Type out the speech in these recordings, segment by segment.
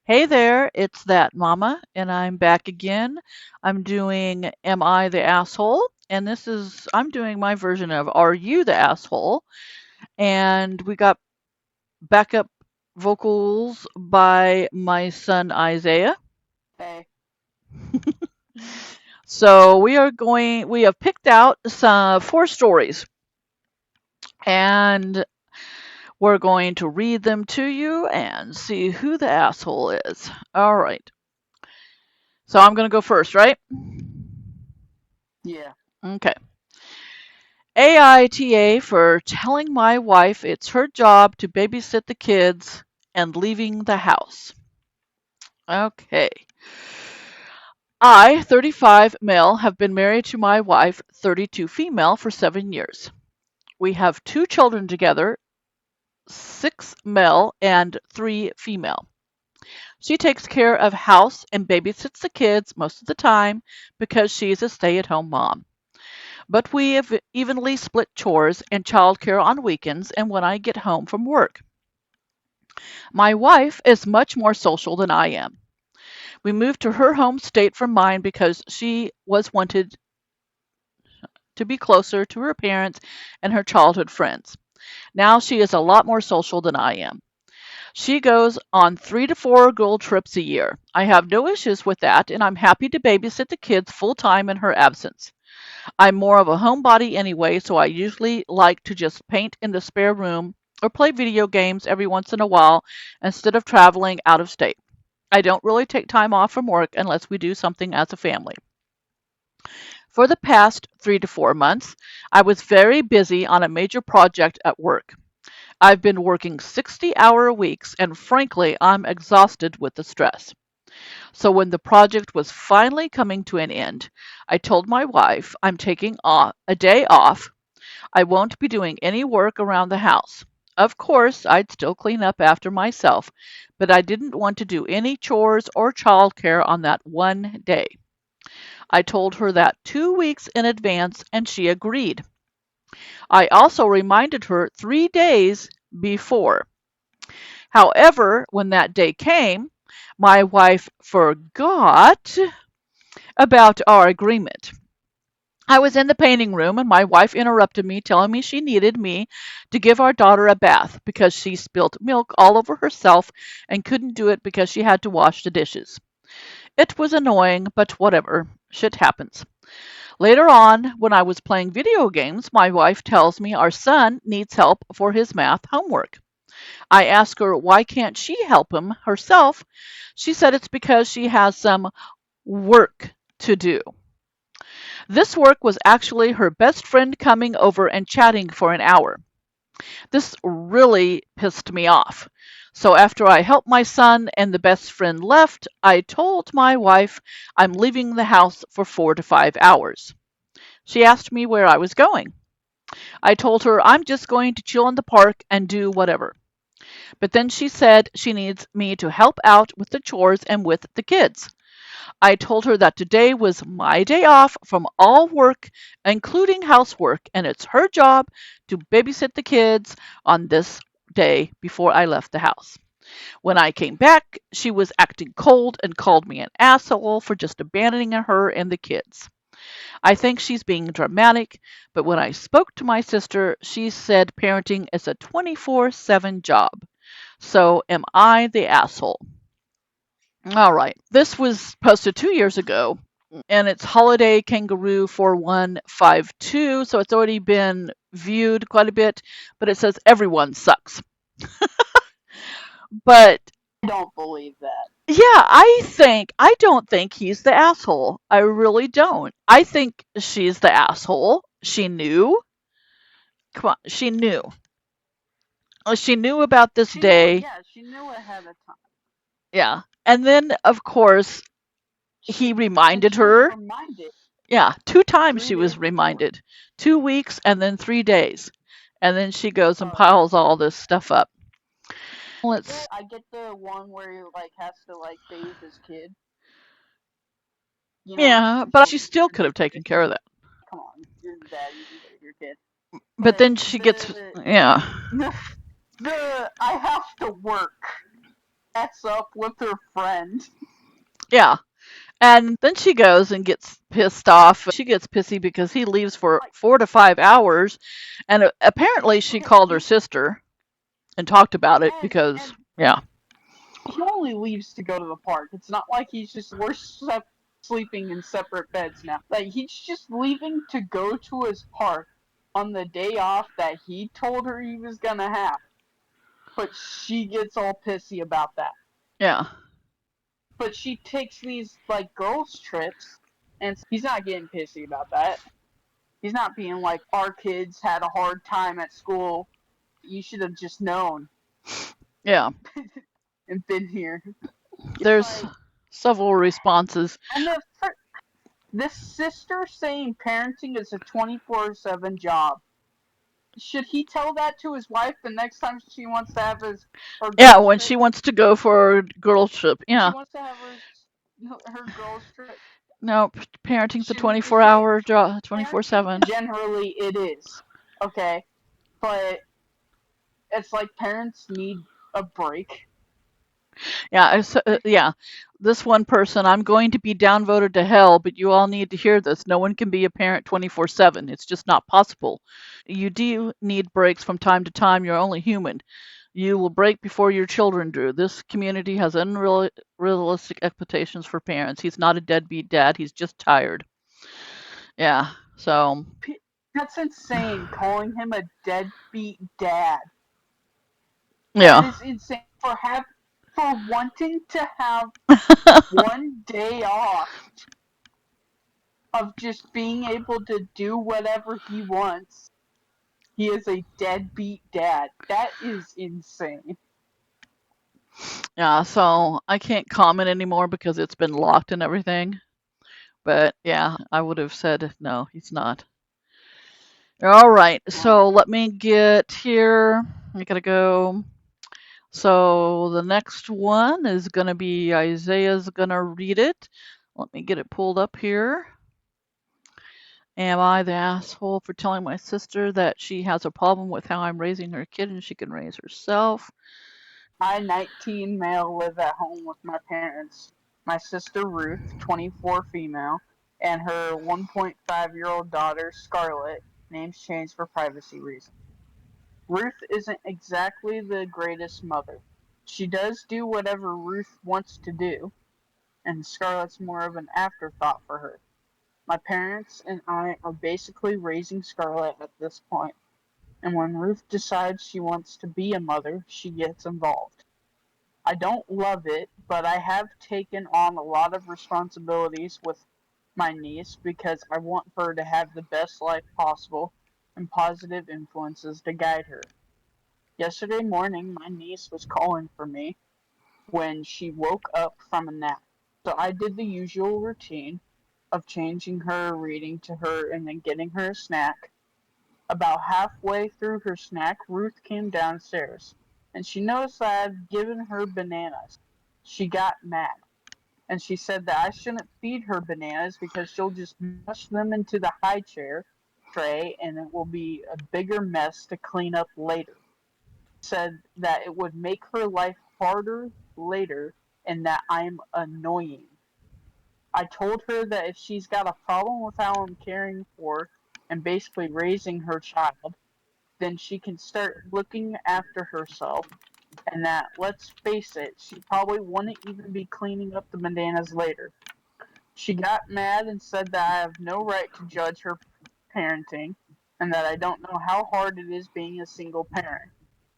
Hey there, it's that mama, and I'm back again. I'm doing Am I the Asshole? And I'm doing my version of Are You the Asshole? And we got backup vocals by my son Isaiah. Hey. So we have picked out some four stories, and we're going to read them to you and see who the asshole is. All right. So I'm going to go first, right? Yeah. Okay. AITA for telling my wife it's her job to babysit the kids and leaving the house. Okay. I, 35 male, have been married to my wife, 32 female, for 7 years. We have two children together, six male and three female. She takes care of house and babysits the kids most of the time because she's a stay at home mom. But we have evenly split chores and childcare on weekends and when I get home from work. My wife is much more social than I am. We moved to her home state from mine because she was wanted to be closer to her parents and her childhood friends. Now she is a lot more social than I am. She goes on 3 to 4 girl trips a year. I have no issues with that, and I'm happy to babysit the kids full time in her absence. I'm more of a homebody anyway, so I usually like to just paint in the spare room or play video games every once in a while instead of traveling out of state. I don't really take time off from work unless we do something as a family. For the past 3 to 4 months, I was very busy on a major project at work. I've been working 60-hour weeks, and frankly, I'm exhausted with the stress. So when the project was finally coming to an end, I told my wife I'm taking a day off. I won't be doing any work around the house. Of course, I'd still clean up after myself, but I didn't want to do any chores or childcare on that one day. I told her that 2 weeks in advance, and she agreed. I also reminded her 3 days before. However, when that day came, my wife forgot about our agreement. I was in the painting room and my wife interrupted me, telling me she needed me to give our daughter a bath because she spilt milk all over herself and couldn't do it because she had to wash the dishes. It was annoying, but whatever. Shit happens. Later on, when I was playing video games, my wife tells me our son needs help for his math homework. I ask her why can't she help him herself. She said it's because she has some work to do. This work was actually her best friend coming over and chatting for an hour. This really pissed me off. So after I helped my son and the best friend left, I told my wife I'm leaving the house for 4 to 5 hours. She asked me where I was going. I told her I'm just going to chill in the park and do whatever. But then she said she needs me to help out with the chores and with the kids. I told her that today was my day off from all work, including housework, and it's her job to babysit the kids on this day before I left the house. When I came back, she was acting cold and called me an asshole for just abandoning her and the kids. I think she's being dramatic, but when I spoke to my sister, she said parenting is a 24/7 job. So am I the asshole? All right. This was posted 2 years ago, and it's Holiday Kangaroo 4152. So it's already been viewed quite a bit, but it says everyone sucks. But I don't believe that. yeah, I don't think he's the asshole. I really don't. I think she's the asshole. She knew. Come on, she knew. She knew about this She knew, day. yeah, she knew ahead of time. Yeah. And then, of course, he And reminded she was her. reminded Yeah, 2 times she 3 days was before. reminded. 2 weeks and then 3 days. And then she goes and Uh, piles all this stuff up. Let's. I get the one where he like has to like bathe his kid. You know, Yeah, and but she's she still could have taken care of that. come on, you're the dad, you can bathe your kid. But But then she gets. Yeah. the I have to work. chats up with her friend. Yeah. And then she goes and gets pissed off. She gets pissy because he leaves for Like, 4 to 5 hours. And apparently she okay, called her sister and talked about it because, and yeah, he only leaves to go to the park. It's not like he's just sleeping in separate beds now. Like he's just leaving to go to his park on the day off that he told her he was gonna have. But she gets all pissy about that. yeah, But she takes these like girls trips, and he's not getting pissy about that. He's not being like, our kids had a hard time at school. You should have just known yeah. and been here. There's Like, several responses. and the sister saying parenting is a 24/7 job. Should he tell that to his wife the next time she wants to have his her Yeah, girls when trip? she wants to go for a girl trip. She Yeah. wants to have her girls trip. No, parenting's a Should he 24 just say hour job, parenting? 24/7. Generally, it is okay, but it's like parents need a break. Yeah, yeah. This one person, I'm going to be downvoted to hell, but you all need to hear this. No one can be a parent 24/7. It's just not possible. You do need breaks from time to time. You're only human. You will break before your children do. This community has unrealistic expectations for parents. He's not a deadbeat dad. He's just tired. Yeah. So, That's insane. Calling him a deadbeat dad. That yeah. is insane for wanting to have one day off of just being able to do whatever he wants. He is a deadbeat dad. That is insane. Yeah, so I can't comment anymore because it's been locked and everything. But yeah, I would have said no, he's not. All right, so let me get here. I gotta go. So the next one is gonna be Isaiah's gonna read it. Let me get it pulled up here. Am I the asshole for telling my sister that she has a problem with how I'm raising her kid and she can raise herself? I, 19 male, live at home with my parents. My sister Ruth, 24 female, and her 1.5-year-old daughter Scarlett, names changed for privacy reasons. Ruth isn't exactly the greatest mother. She does do whatever Ruth wants to do, and Scarlett's more of an afterthought for her. My parents and I are basically raising Scarlett at this point, and when Ruth decides she wants to be a mother, she gets involved. I don't love it, but I have taken on a lot of responsibilities with my niece because I want her to have the best life possible and positive influences to guide her. Yesterday morning, my niece was calling for me when she woke up from a nap. So I did the usual routine of changing her, reading to her, and then getting her a snack. About halfway through her snack, Ruth came downstairs, and she noticed that I had given her bananas. She got mad, and she said that I shouldn't feed her bananas because she'll just mush them into the high chair tray and it will be a bigger mess to clean up later. Said that it would make her life harder later and that I'm annoying. I told her that if she's got a problem with how I'm caring for and basically raising her child, then she can start looking after herself. And that, let's face it, she probably wouldn't even be cleaning up the bananas later. She got mad and said that I have no right to judge her parenting and that I don't know how hard it is being a single parent.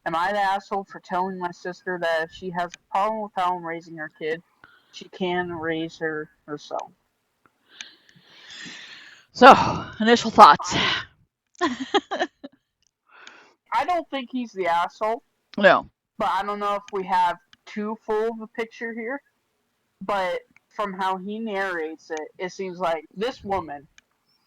Am I the asshole for telling my sister that if she has a problem with how I'm raising her kid, she can raise her herself? So, initial thoughts. I I don't think he's the asshole, No, but I don't know if we have too full of a picture here. But from how he narrates it, it seems like this woman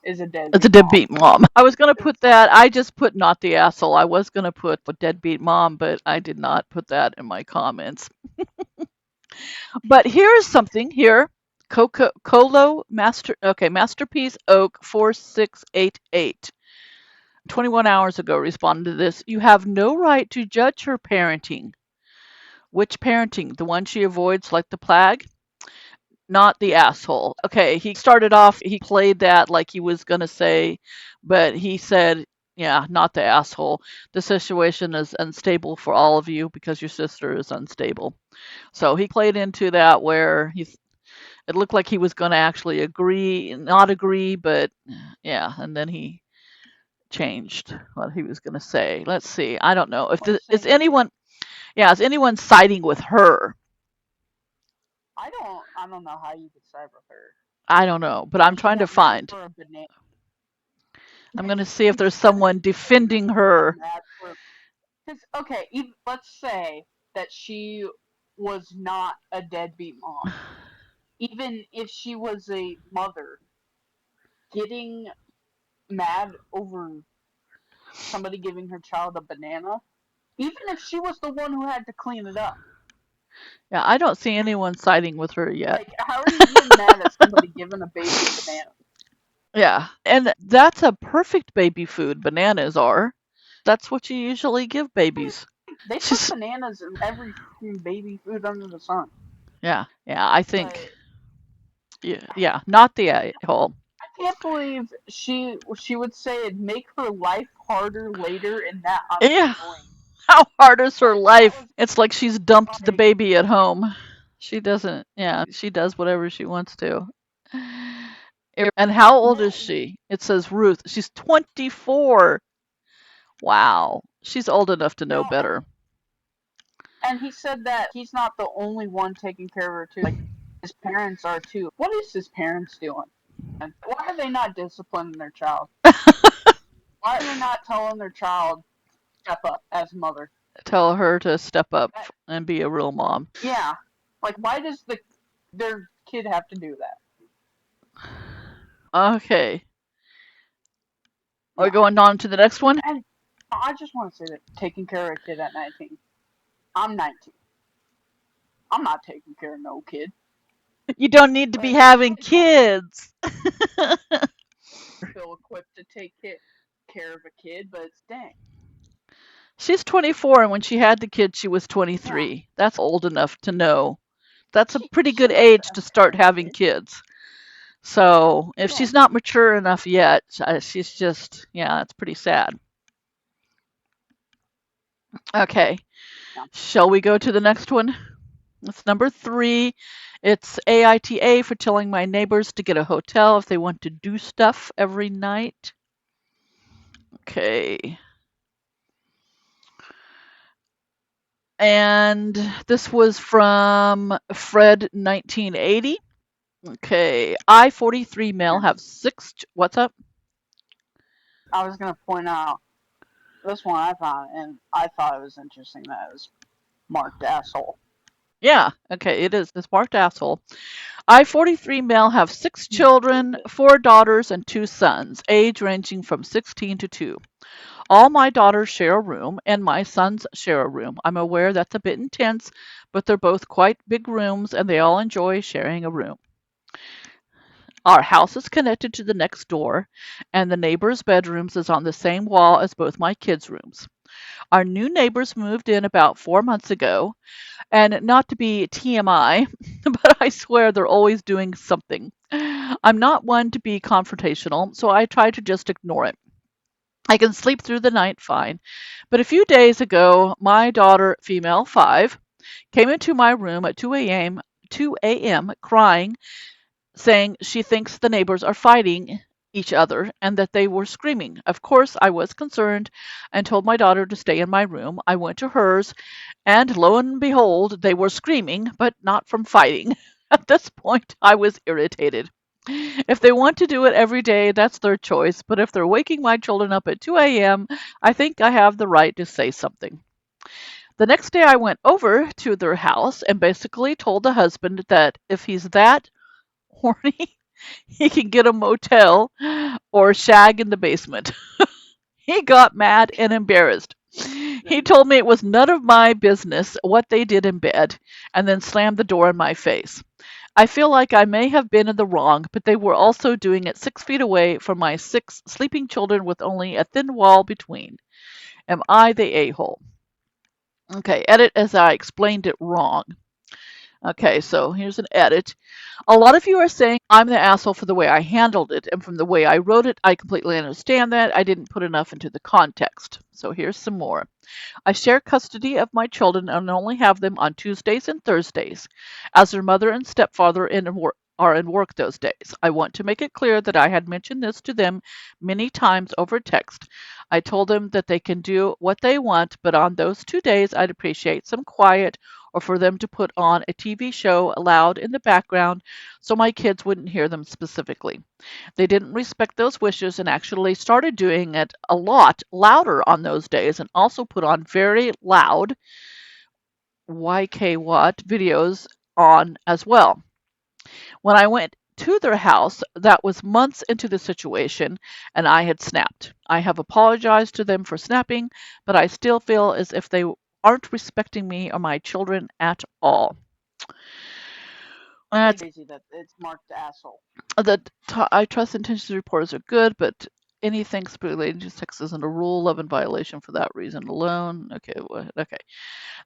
is a it's a deadbeat mom. deadbeat mom. I was gonna put that. I just put not the asshole. I was gonna put a deadbeat mom, but I did not put that in my comments. But here's something here. Colo Master. Okay, Masterpiece Oak 4688. 21 hours ago responded to this. You have no right to judge her parenting. Which parenting? The one she avoids like the plague? Not the asshole. Okay, he started off, he played that like he was going to say, but he said, yeah, not the asshole. The situation is unstable for all of you because your sister is unstable. So he played into that where it looked like he was going to actually agree, not agree, but yeah, and then he changed what he was going to say. Let's see. I don't know if Let's is see. anyone, yeah, is anyone siding with her? I don't know how you could side with her. I don't know, but I'm When she trying to got mad find. for a banana. I'm going to see if She there's got someone defending her. mad for. Because, okay, let's say that she was not a deadbeat mom. Even if she was a mother, getting mad over somebody giving her child a banana, even if she was the one who had to clean it up. Yeah, I don't see anyone siding with her yet. Like, how are you getting mad at somebody giving a baby a banana? Yeah, and that's a perfect baby food. Bananas are. That's what you usually give babies. They put She's, bananas in every baby food under the sun. yeah, I But think, yeah, not the a-hole. I can't believe she would say it'd make her life harder later and that I'm Yeah, annoying. how hard is her Like that life? was It's like she's dumped the like baby at home. She doesn't, yeah, she does whatever she wants to. And how old is no. she? It says Ruth. She's 24. Wow. She's old enough to know No, better. and he said that he's not the only one taking care of her too. Like his parents are too. What is his parents doing? And why are they not disciplining their child? Why are they not telling their child step up as a mother? Tell her to step up That, and be a real mom. yeah, like why does their kid have to do that? Okay. Are we Yeah, going on to the next one? and I just want to say that taking care of a kid at 19. I'm 19. I'm not taking care of no kid. You don't need to be But if having I don't kids. feel equipped to take care of a kid, but it's dang. She's 24, and when she had the kid, she was Yeah, 23. That's old enough to know. That's a pretty she good knows age to better start than a having kid. kids. So if Yeah, she's not mature enough yet, she's just, yeah, it's pretty sad. Okay. yeah. Shall we go to the next one? It's number 3. It's AITA for telling my neighbors to get a hotel if they want to do stuff every night. Okay. And this was from Fred 1980. Okay. I 43 male Yeah. have 6. What's up? I was gonna point out this one I found, and I thought it was interesting that it was marked asshole. Yeah. Okay. It is. It's marked asshole. I 43 male have 6 children, 4 daughters, and 2 sons, age ranging from 16 to 2. All my daughters share a room, and my sons share a room. I'm aware that's a bit intense, but they're both quite big rooms, and they all enjoy sharing a room. Our house is connected to the next door, and the neighbors' bedrooms is on the same wall as both my kids' rooms. Our new neighbors moved in about 4 months ago, and not to be TMI, but I swear they're always doing something. I'm not one to be confrontational, so I try to just ignore it. I can sleep through the night fine. But a few days ago, my daughter, female 5, came into my room at 2 a.m. crying, saying she thinks the neighbors are fighting each other and that they were screaming. Of course, I was concerned and told my daughter to stay in my room. I went to hers, and lo and behold, they were screaming, but not from fighting. At this point, I was irritated. If they want to do it every day, that's their choice, but if they're waking my children up at 2 a.m., I think I have the right to say something. The next day, I went over to their house and basically told the husband that if he's that horny, he can get a motel or shag in the basement. He got mad and embarrassed. He told me it was none of my business what they did in bed and then slammed the door in my face. I feel like I may have been in the wrong, but they were also doing it 6 feet away from my 6 sleeping children with only a thin wall between. Am I the a hole? Okay, edit as I explained it wrong. Okay, so here's an edit. A lot of you are saying I'm the asshole for the way I handled it, and from the way I wrote it, I completely understand that. I didn't put enough into the context. So here's some more. I share custody of my children and only have them on Tuesdays and Thursdays, as their mother and stepfather are in work those days. I want to make it clear that I had mentioned this to them many times over text. I told them that they can do what they want, but on those 2 days, I'd appreciate some quiet or for them to put on a TV show loud in the background so my kids wouldn't hear them specifically. They didn't respect those wishes and actually started doing it a lot louder on those days and also put on very loud YK Watt videos on as well. When I went to their house, that was months into the situation, and I had snapped. I have apologized to them for snapping, but I still feel as if they aren't respecting me or my children at all. That's Crazy that it's marked asshole. I trust intentions reporters are good, but anything related to sex isn't a Rule 11 violation for that reason alone. Okay, okay.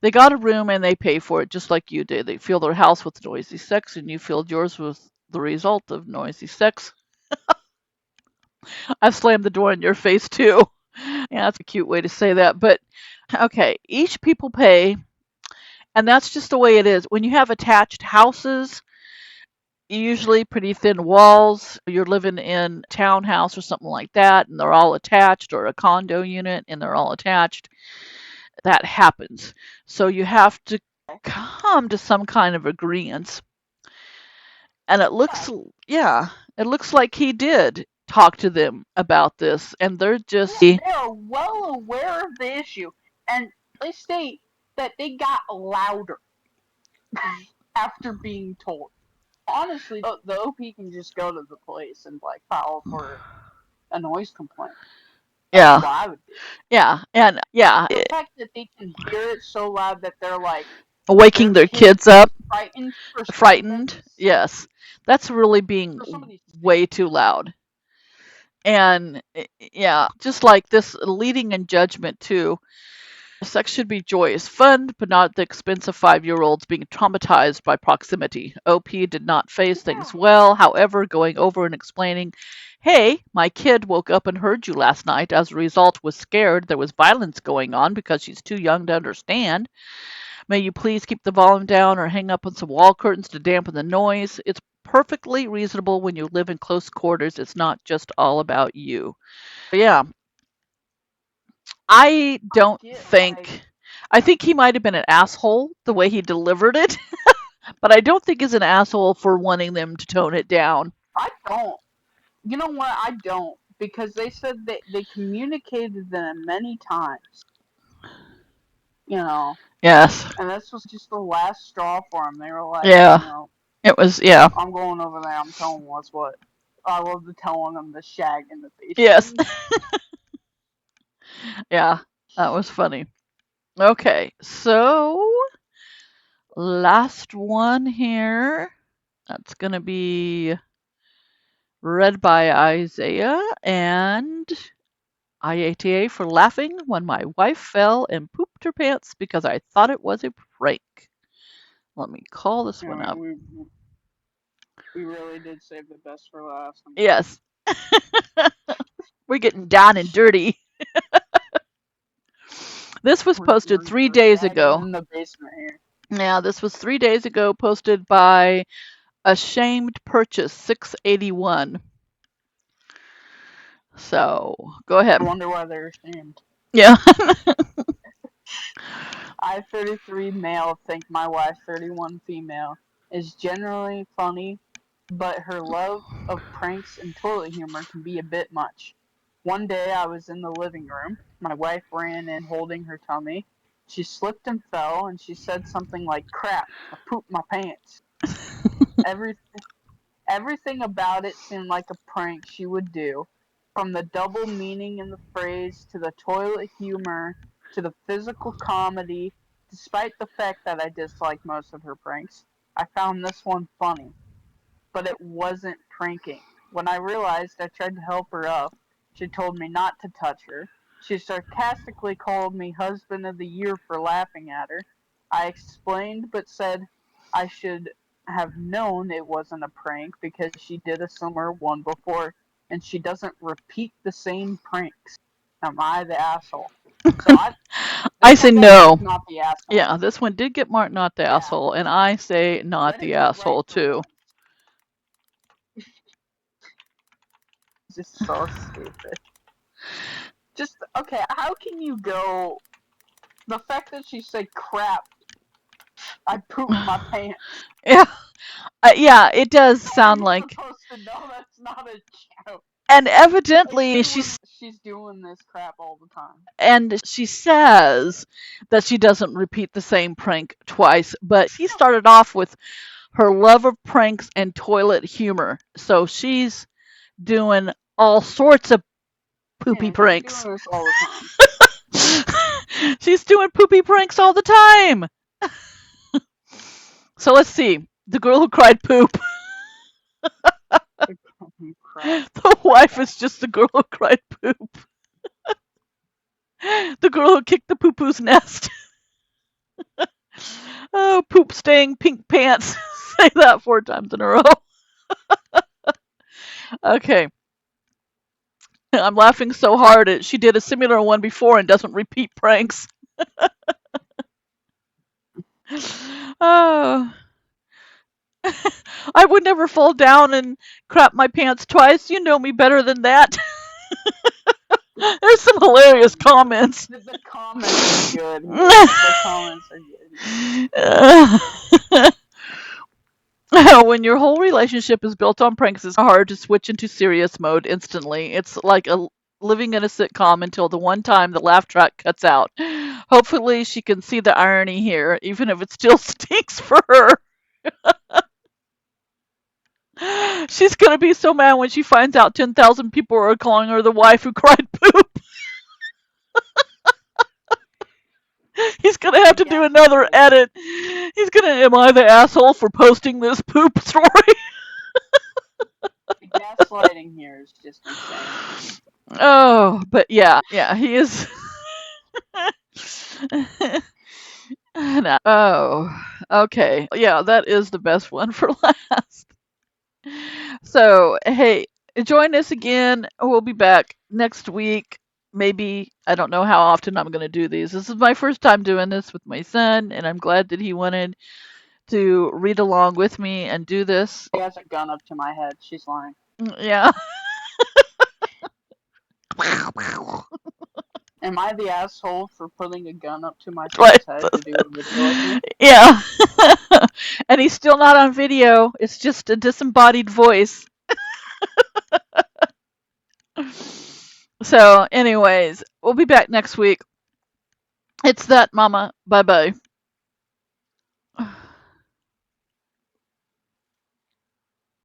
They got a room and they pay for it just like you did. They filled their house with noisy sex, and you filled yours with the result of noisy sex. I've slammed the door in your face too. Yeah, that's a cute way to say that. But okay, each people pay, and that's just the way it is. When you have attached houses, usually pretty thin walls. You're living in a townhouse or something like that, and they're all attached, or a condo unit and they're all attached. That happens. So you have to come to some kind of agreement. And it Yeah, looks, yeah, it looks like he did talk to them about this, and they're just, yeah, they are well aware of the issue, and they state that they got louder after being told. Honestly, the OP can just go to the police and like file for a noise complaint. That's yeah, what I would do. yeah, and yeah, The fact that they can hear it so loud that waking their their kid kids up, is frightened for something frightened, yes, that's really being for somebody to say. way too loud. And yeah, just like this leading in judgment too. Sex should be joyous fun, but not at the expense of 5-year olds being traumatized by proximity. OP did not phase Yeah, things well, however, going over and explaining, hey, my kid woke up and heard you last night. As a result, was scared there was violence going on because she's too young to understand. May you please keep the volume down or hang up on some wall curtains to dampen the noise. It's perfectly reasonable when you live in close quarters. It's not just all about you. Yeah, I I don't get like think. I think he might have been an asshole the way he delivered it, but I don't think he's an asshole for wanting them to tone it down. I don't. You know what? I don't because they said that they communicated them many times. You know, Yes. and this was just the last straw for them. They were like, Yeah. It was, yeah. I'm going over there. I'm telling them what's what. I love the telling them the shag in the Yes. basement. Yeah. That was funny. Okay. So, last one here. That's going to be read by Isaiah and IATA for laughing when my wife fell and pooped her pants because I thought it was a prank. Let me call this You one know, up. we really did save the best for last. I'm glad. Yes, we're getting down and dirty. This was posted three We're days shagging ago. in the basement here. Yeah, this was 3 days ago, posted by Ashamed Purchase 681. So go I ahead. wonder why they're ashamed. Yeah. I 33 male think my wife 31 female is generally funny, but her love of pranks and toilet humor can be a bit much. One day I was in the living room. My wife ran in holding her tummy. She slipped and fell, and she said something like, "Crap, I pooped my pants." Every Everything about it seemed like a prank she would do, from the double meaning in the phrase to the toilet humor to the physical comedy. Despite the fact that I disliked most of her pranks, I found this one funny, but it wasn't pranking. When I realized I tried to help her up, she told me not to touch her. She sarcastically called me husband of the year for laughing at her. I explained but said I should have known it wasn't a prank because she did a similar one before and she doesn't repeat the same pranks. Am I the asshole? So I this say one got no. marked not the asshole. Yeah, this one did get marked not the Yeah. asshole, and I say not Reddit the was right asshole for too. once. Just so stupid. Just okay, how can you go the fact that she said crap, I pooped my pants. Yeah, yeah, it does How are sound you like. supposed to know that's not a joke? And evidently, She's doing this crap all the time. she says that she doesn't repeat the same prank twice, but she started off with her love of pranks and toilet humor. So she's doing all sorts of poopy Yeah, she's pranks. doing this all the time. She's doing poopy pranks all the time. So let's see. The girl who cried poop. Crap. The wife is just the girl who cried poop. The girl who kicked the poo-poo's nest. Oh, poop staying pink pants. Say that 4 times in a row. Okay. I'm laughing so hard at she did a similar one before and doesn't repeat pranks. Oh, I would never fall down and crap my pants twice. You know me better than that. There's some hilarious comments. The comments are good here. The comments are good. When your whole relationship is built on pranks, it's hard to switch into serious mode instantly. It's like living in a sitcom until the one time the laugh track cuts out. Hopefully, she can see the irony here, even if it still stinks for her. She's gonna be so mad when she finds out 10,000 people are calling her the wife who cried poop. He's gonna have to do another edit. He's gonna, am I the asshole for posting this poop story? The gaslighting here is just insane. Oh, but yeah, he is. Oh, okay. Yeah, that is the best one for last. So, hey, join us again. We'll be back next week. Maybe, I don't know how often I'm going to do these. This is my first time doing this with my son, and I'm glad that he wanted to read along with me and do this. She has a gun up to my head. She's lying. Yeah. Am I the asshole for putting a gun up to my Right. son's head to do a video with me? Yeah. And he's still not on video. It's just a disembodied voice. So, anyways, we'll be back next week. It's that, Mama. Bye bye.